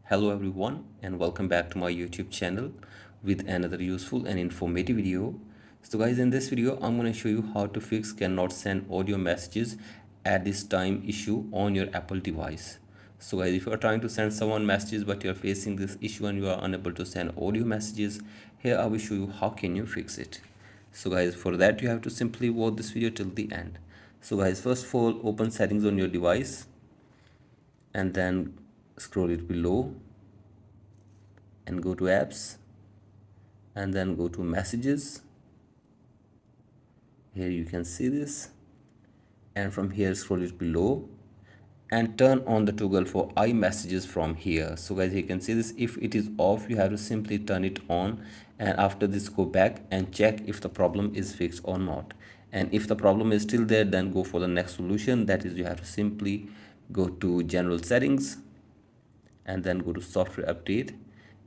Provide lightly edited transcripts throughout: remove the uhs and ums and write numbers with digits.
Hello everyone and welcome back to my YouTube channel with another useful and informative video. So guys, in this video I'm going to show you how to fix cannot send audio messages at this time issue on your Apple device. So guys, if you are trying to send someone messages but you are facing this issue and you are unable to send audio messages, here I will show you how can you fix it. So guys, for that you have to simply watch this video till the end. So guys, first of all, open settings on your device and then scroll it below and go to apps and then go to messages. Here you can see this, and from here scroll it below and turn on the toggle for iMessages from here. So guys, you can see this, if it is off you have to simply turn it on, and after this go back and check if the problem is fixed or not. And if the problem is still there, then go for the next solution, that is you have to simply go to general settings and then go to software update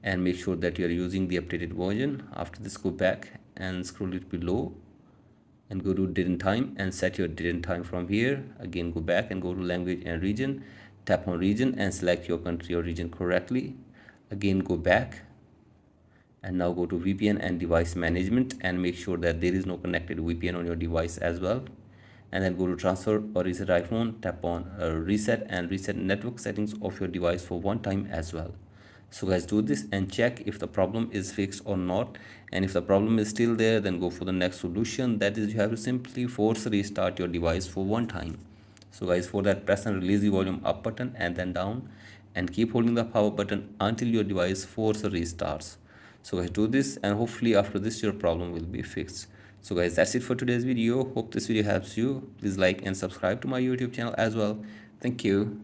and make sure that you are using the updated version. After this go back and scroll it below and go to date and time and set your date and time from here. Again go back and go to language and region, tap on region and select your country or region correctly. Again go back and now go to VPN and device management and make sure that there is no connected VPN on your device as well. And then go to transfer or reset iPhone, tap on reset and reset network settings of your device for one time as well. So guys, do this and check if the problem is fixed or not, and if the problem is still there, then go for the next solution, that is you have to simply force restart your device for one time. So guys, for that press and release the volume up button and then down and keep holding the power button until your device force restarts. So guys, do this and hopefully after this your problem will be fixed. So guys, that's it for today's video. Hope this video helps you. Please like and subscribe to my YouTube channel as well. Thank you.